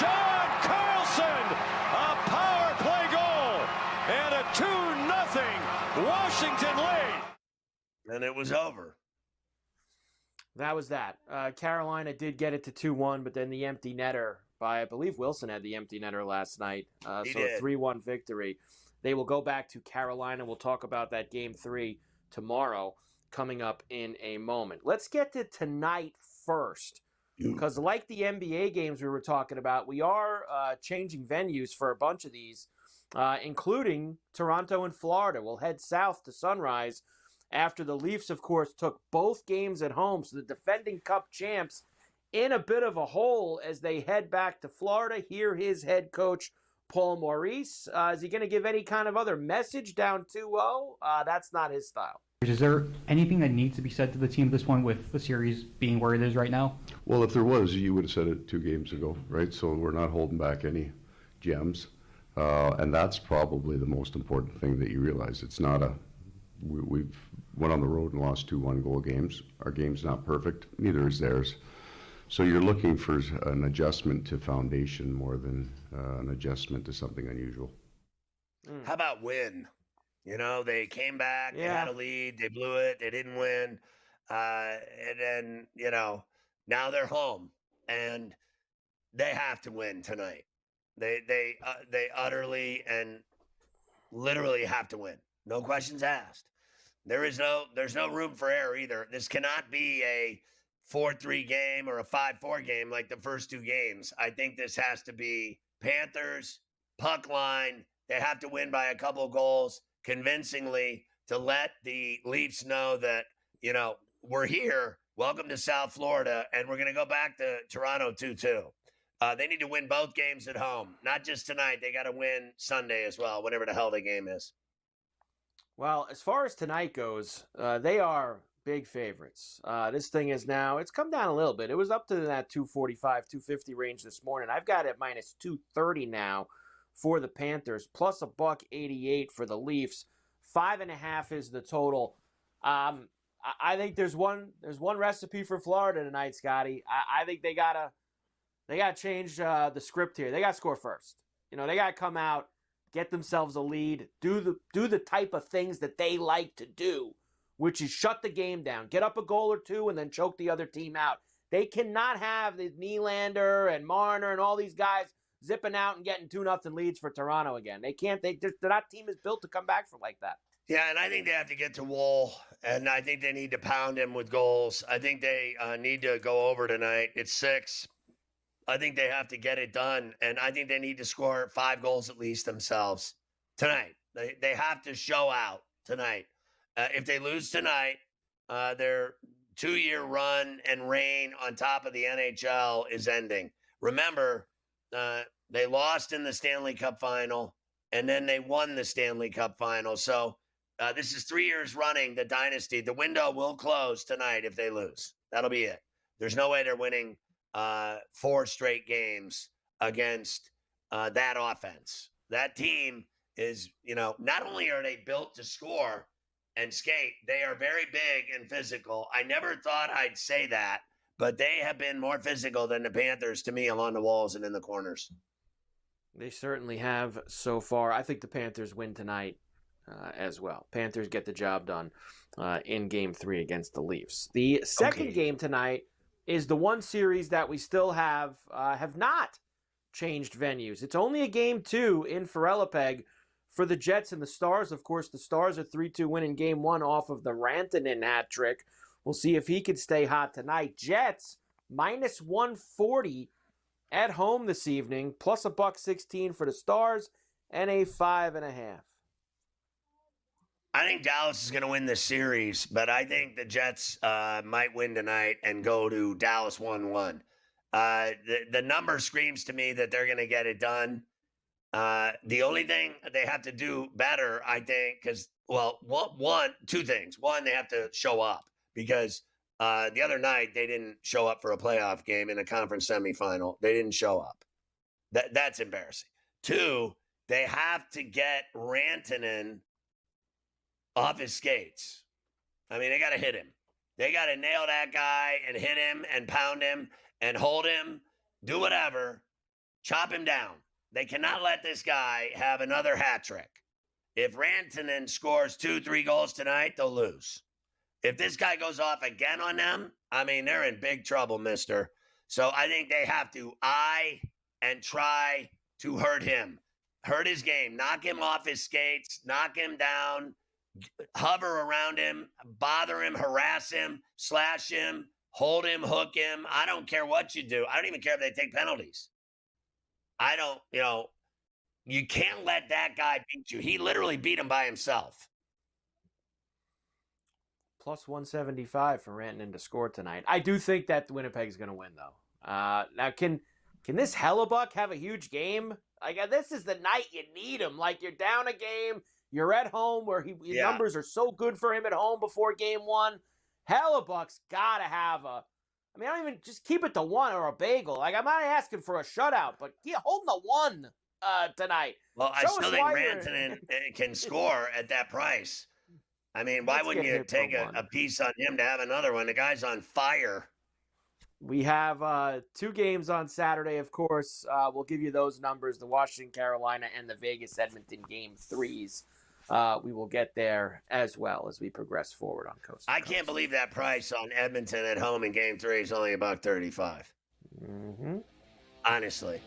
John Carlson! A power play goal! And a 2-0 Washington lead! And it was over. That was that. Carolina did get it to 2-1, but then the empty netter by, I believe Wilson had the empty netter last night. So did. A 3-1 victory. They will go back to Carolina. We'll talk about that Game 3 tomorrow coming up in a moment. Let's get to tonight first, because like the NBA games we were talking about, we are changing venues for a bunch of these, including Toronto and Florida. We'll head south to Sunrise after the Leafs, of course, took both games at home. So the defending Cup champs in a bit of a hole as they head back to Florida. Here, his head coach, Paul Maurice. Is he going to give any kind of other message down 2-0? That's not his style. Is there anything that needs to be said to the team at this point with the series being where it is right now? Well, if there was, you would have said it 2 games ago, right? So we're not holding back any gems. And that's probably the most important thing that you realize. It's not we've went on the road and lost 2 one-goal games. Our game's not perfect. Neither is theirs. So you're looking for an adjustment to foundation more than an adjustment to something unusual. How about win? You know, they came back, they had a lead, they blew it, they didn't win. And then, you know, now they're home and they have to win tonight. They utterly and literally have to win. No questions asked. There's no room for error either. This cannot be a 4-3 game or a 5-4 game like the first 2 games. I think this has to be Panthers, puck line. They have to win by a couple goals convincingly to let the Leafs know that, you know, we're here. Welcome to South Florida, and we're going to go back to Toronto 2-2. They need to win both games at home, not just tonight. They got to win Sunday as well, whatever the hell the game is. Well, as far as tonight goes, they are big favorites. This thing is now, it's come down a little bit. It was up to that 245, 250 range this morning. I've got it minus 230 now for the Panthers, plus $1.88 for the Leafs. 5.5 is the total. I think there's one recipe for Florida tonight, Scotty. I think they gotta change the script here. They gotta score first. They gotta come out, get themselves a lead, do the type of things that they like to do, which is shut the game down, get up a goal or two, and then choke the other team out. They cannot have the Nylander and Marner and all these guys zipping out and getting 2-0 leads for Toronto again. They can't. That team is built to come back from like that. Yeah, and I think they have to get to Wool, and I think they need to pound him with goals. I think they need to go over tonight. It's 6. I think they have to get it done, and I think they need to score 5 goals at least themselves tonight. They have to show out tonight. If they lose tonight, their 2-year run and reign on top of the NHL is ending. Remember, they lost in the Stanley Cup final, and then they won the Stanley Cup final. So this is 3 years running, the dynasty. The window will close tonight if they lose. That'll be it. There's no way they're winning 4 straight games against that offense. That team is, not only are they built to score and skate, they are very big and physical. I never thought I'd say that, but they have been more physical than the Panthers to me along the walls and in the corners. They certainly have so far. I think the Panthers win tonight as well. Panthers get the job done in Game 3 against the Leafs. The second game tonight is the one series that we still have not changed venues. It's only a Game 2 in Ferrellapeg for the Jets and the Stars. Of course, the Stars are 3-2 winning Game 1 off of the Rantanen hat trick. We'll see if he can stay hot tonight. Jets minus 140 at home this evening, plus $1.16 for the Stars, and a 5.5. I think Dallas is going to win this series, but I think the Jets might win tonight and go to Dallas 1-1. The number screams to me that they're going to get it done. The only thing they have to do better, I think, because, two things. One, they have to show up, because the other night they didn't show up for a playoff game in a conference semifinal. They didn't show up. That's embarrassing. 2, they have to get Rantanen off his skates. I mean, they got to hit him. They got to nail that guy and hit him and pound him and hold him, do whatever, chop him down. They cannot let this guy have another hat trick. If Rantanen scores 2-3 goals tonight, they'll lose. If this guy goes off again on them, I mean, they're in big trouble, mister. So I think they have to eye and try to hurt him. Hurt his game. Knock him off his skates. Knock him down. Hover around him. Bother him. Harass him. Slash him. Hold him. Hook him. I don't care what you do. I don't even care if they take penalties. You can't let that guy beat you. He literally beat him by himself. Plus 175 for Rantanen to score tonight. I do think that Winnipeg's going to win, though. Now, can this Hellebuck have a huge game? This is the night you need him. Like, you're down a game. You're at home where numbers are so good for him at home before Game 1. Hellebuck's got to have I don't even just keep it to 1 or a bagel. Like, I'm not asking for a shutout, but holding the 1 tonight. Well, I still think Rantanen can score at that price. I mean, why wouldn't you take a piece on him to have another one? The guy's on fire. We have 2 games on Saturday, of course. We'll give you those numbers, the Washington, Carolina, and the Vegas, Edmonton Game 3s. We will get there as well as we progress forward on Coast. I can't believe that price on Edmonton at home in Game 3 is only $1.35. Mm-hmm. Honestly.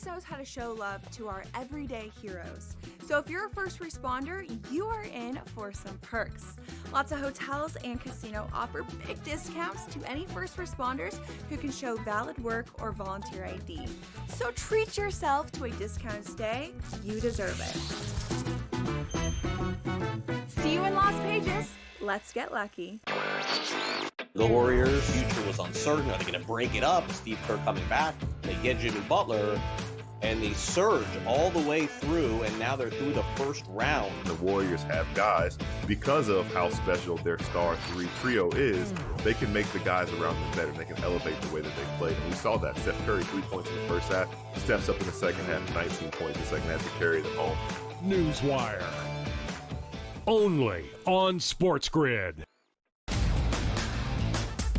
Sports knows how to show love to our everyday heroes. So if you're a first responder, you are in for some perks. Lots of hotels and casino offer big discounts to any first responders who can show valid work or volunteer ID. So treat yourself to a discounted stay. You deserve it. See you in Las Vegas. Let's get lucky. The Warriors' future was uncertain. Are they going to break it up? Steve Kerr coming back. They get Jimmy Butler, and they surge all the way through, and now they're through the first round. The Warriors have guys, because of how special their star three trio is, they can make the guys around them better. They can elevate the way that they play. And we saw that. Steph Curry, 3 points in the first half, steps up in the second half, 19 points in the second half to carry them home. Newswire. Only on SportsGrid.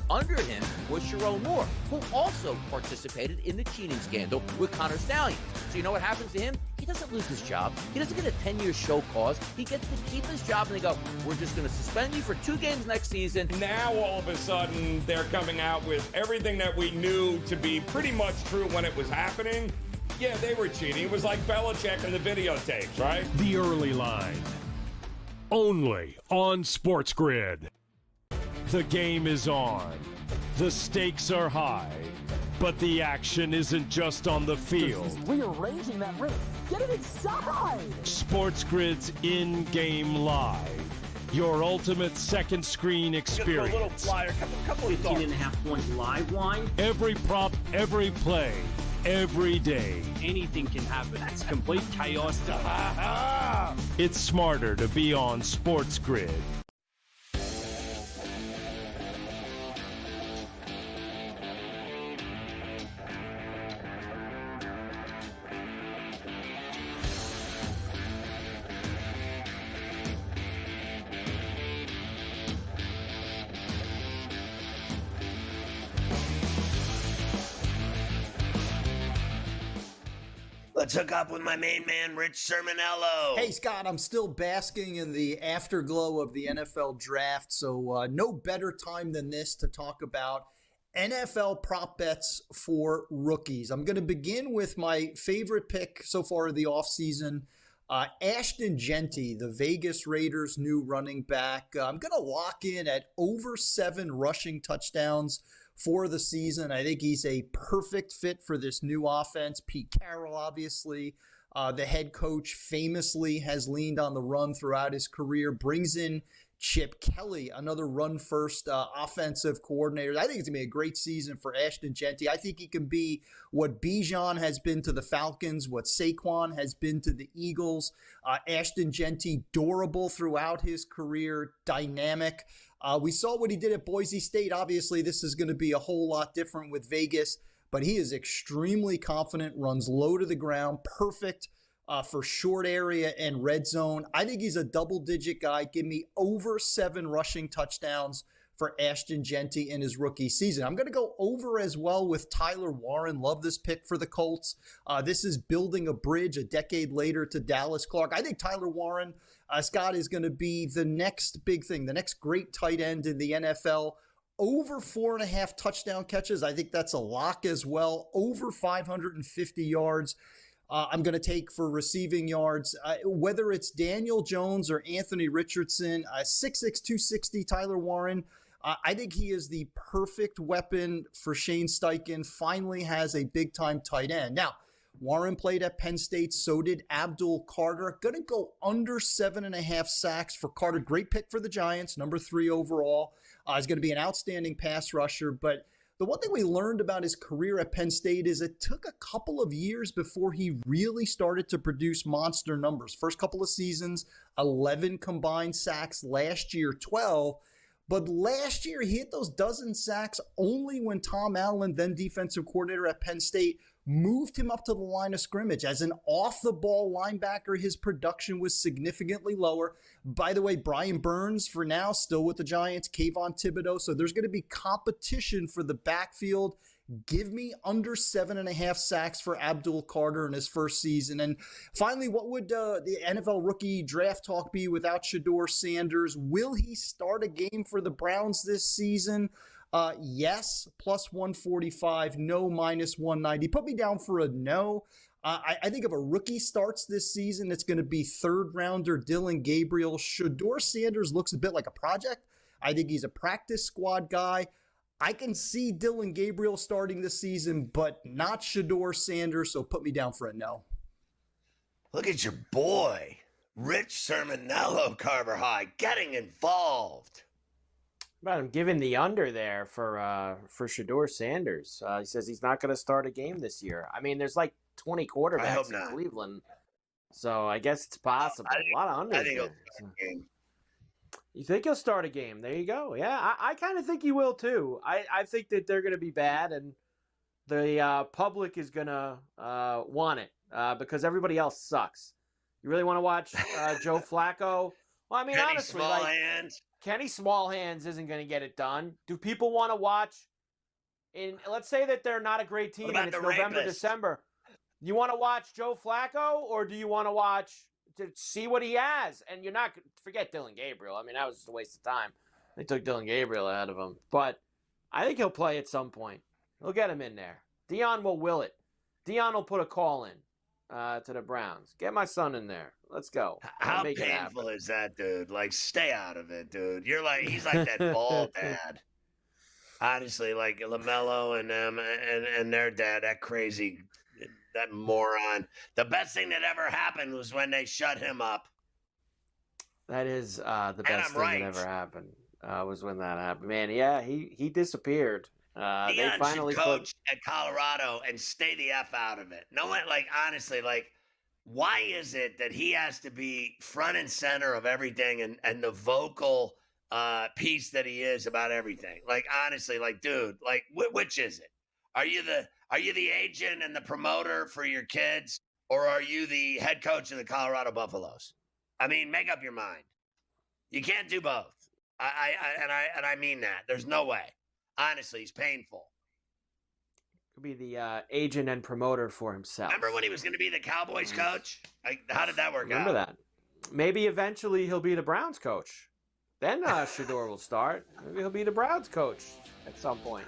Under him was Sharon Moore, who also participated in the cheating scandal with Connor Stallions. So you know what happens to him? He doesn't lose his job. He doesn't get a 10-year show cause. He gets to keep his job, and they go, we're just going to suspend you for 2 games next season. Now, all of a sudden, they're coming out with everything that we knew to be pretty much true when it was happening. Yeah, they were cheating. It was like Belichick and the videotapes, right? The early line. Only on SportsGrid. The game is on. The stakes are high. But the action isn't just on the field. He's rearranging that rim. Get it inside! SportsGrid's in-game live. Your ultimate second screen experience. Just a little flyer, couple of 15.5 point live line. Every prop, every play, every day. Anything can happen. That's complete chaos. It's smarter to be on SportsGrid. Let's hook up with my main man, Rich Sermonello. Hey, Scott, I'm still basking in the afterglow of the NFL draft, so no better time than this to talk about NFL prop bets for rookies. I'm going to begin with my favorite pick so far of the offseason, Ashton Genty, the Vegas Raiders' new running back. I'm going to lock in at over 7 rushing touchdowns for the season. I think he's a perfect fit for this new offense. Pete Carroll, obviously, the head coach, famously has leaned on the run throughout his career, brings in Chip Kelly, another run-first offensive coordinator. I think it's going to be a great season for Ashton Genty. I think he can be what Bijan has been to the Falcons, what Saquon has been to the Eagles. Ashton Genty, durable throughout his career, dynamic. We saw what he did at Boise State. Obviously, this is going to be a whole lot different with Vegas, but he is extremely confident, runs low to the ground, perfect for short area and red zone. I think he's a double-digit guy. Give me over 7 rushing touchdowns for Ashton Genty in his rookie season. I'm going to go over as well with Tyler Warren. Love this pick for the Colts. This is building a bridge a decade later to Dallas Clark. I think Tyler Warren, Scott, is going to be the next big thing, the next great tight end in the NFL. Over 4.5 touchdown catches. I think that's a lock as well. Over 550 yards. I'm going to take for receiving yards, whether it's Daniel Jones or Anthony Richardson, 6'6", 260, Tyler Warren. I think he is the perfect weapon for Shane Steichen. Finally has a big-time tight end. Now, Warren played at Penn State. So did Abdul Carter. Going to go under 7.5 sacks for Carter. Great pick for the Giants, number 3 overall. He's going to be an outstanding pass rusher. But the one thing we learned about his career at Penn State is it took a couple of years before he really started to produce monster numbers. First couple of seasons, 11 combined sacks. Last year, 12. But last year, he hit those dozen sacks only when Tom Allen, then defensive coordinator at Penn State, moved him up to the line of scrimmage. As an off-the-ball linebacker, his production was significantly lower. By the way, Brian Burns, for now, still with the Giants, Kayvon Thibodeau. So there's going to be competition for the backfield. Give me under 7.5 sacks for Abdul Carter in his first season. And finally, what would the NFL rookie draft talk be without Shedeur Sanders? Will he start a game for the Browns this season? Yes, plus 145, no, minus 190. Put me down for a no. I think if a rookie starts this season, it's going to be third-rounder Dylan Gabriel. Shedeur Sanders looks a bit like a project. I think he's a practice squad guy. I can see Dylan Gabriel starting this season, but not Shedeur Sanders, so put me down for a no. Look at your boy, Rich Sermonello, Carver High, getting involved. About him giving the under there for Shedeur Sanders. He says he's not going to start a game this year. I mean, there's like 20 quarterbacks in Cleveland, so I guess it's possible. A lot of unders. I think he'll there. start a game. You think he'll start a game? There you go. Yeah, I kind of think he will too. I think that they're going to be bad, and the public is going to want it because everybody else sucks. You really want to watch Joe Flacco? Well, I mean, Kenny honestly, Smallhands. Kenny Smallhands isn't going to get it done. Do people want to watch? Let's say that they're not a great team and it's November, December. You want to watch Joe Flacco, or do you want to watch to see what he has? And you're not forget Dylan Gabriel. I mean, that was just a waste of time. They took Dylan Gabriel out of him, but I think he'll play at some point. They'll get him in there. Dion will will it. Dion will put a call in to the Browns. Get my son in there. Let's go. How painful is that, dude? Like, stay out of it, dude. He's like that bald dad. Honestly, like LaMelo and them and their dad, that crazy, that moron. The best thing that ever happened was when they shut him up. That is the best thing that ever happened. Was when that happened. Man, yeah, he disappeared. They finally should coach at Colorado and stay the F out of it. No one, like, honestly, like, why is it that he has to be front and center of everything and the vocal piece that he is about everything? Like, honestly, like, dude, like, which is it? Are you the agent and the promoter for your kids, or are you the head coach of the Colorado Buffaloes? I mean, make up your mind. You can't do both. I mean that. There's no way. Honestly, he's painful. Could be the agent and promoter for himself. Remember when he was going to be the Cowboys coach? How did that work out? Remember that. Maybe eventually he'll be the Browns coach. Then Shedeur will start. Maybe he'll be the Browns coach at some point.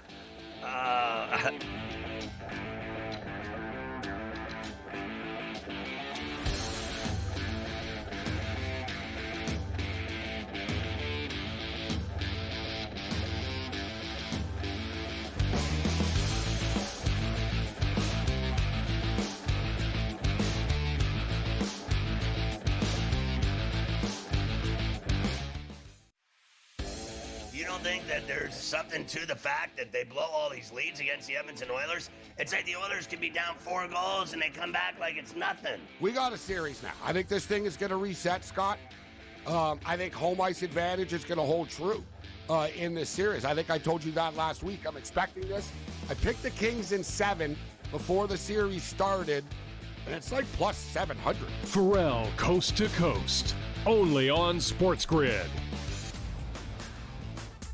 Think that there's something to the fact that they blow all these leads against the Edmonton Oilers? It's like the Oilers could be down 4 goals and they come back like it's nothing. We got a series now. I think this thing is going to reset, Scott. I think home ice advantage is going to hold true in this series. I think I told you that last week. I'm expecting this. I picked the Kings in 7 before the series started, and it's like plus 700. Ferrall coast to coast, only on SportsGrid.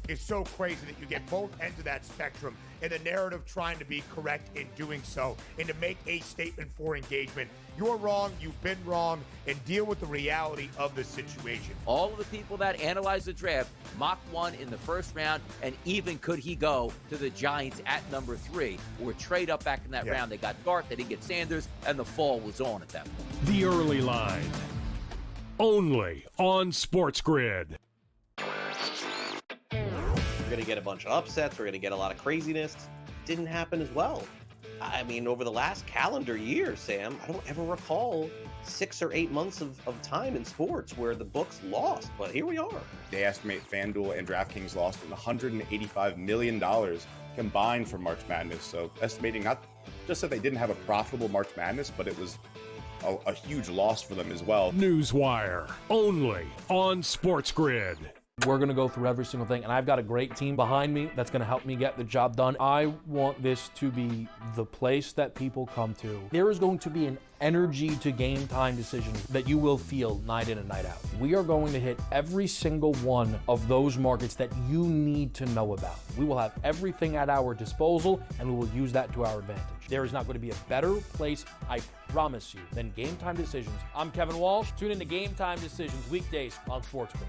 It's so crazy that you get both ends of that spectrum and the narrative trying to be correct in doing so and to make a statement for engagement. You're wrong, you've been wrong, and deal with the reality of the situation. All of the people that analyze the draft mocked one in the first round, and even could he go to the Giants at number 3 or trade up back in that round. They got Dart, they didn't get Sanders, and the fall was on at that point. The early line, only on SportsGrid. We're going to get a bunch of upsets. We're going to get a lot of craziness. Didn't happen as well. I mean, over the last calendar year, Sam, I don't ever recall 6 or 8 months of time in sports where the books lost. But here we are. They estimate FanDuel and DraftKings lost $185 million combined for March Madness. So estimating not just that they didn't have a profitable March Madness, but it was a huge loss for them as well. Newswire, only on SportsGrid. We're going to go through every single thing, and I've got a great team behind me that's going to help me get the job done. I want this to be the place that people come to. There is going to be an energy to game time decisions that you will feel night in and night out. We are going to hit every single one of those markets that you need to know about. We will have everything at our disposal, and we will use that to our advantage. There is not going to be a better place, I promise you, than Game Time Decisions. I'm Kevin Walsh. Tune in to Game Time Decisions weekdays on SportsGrid.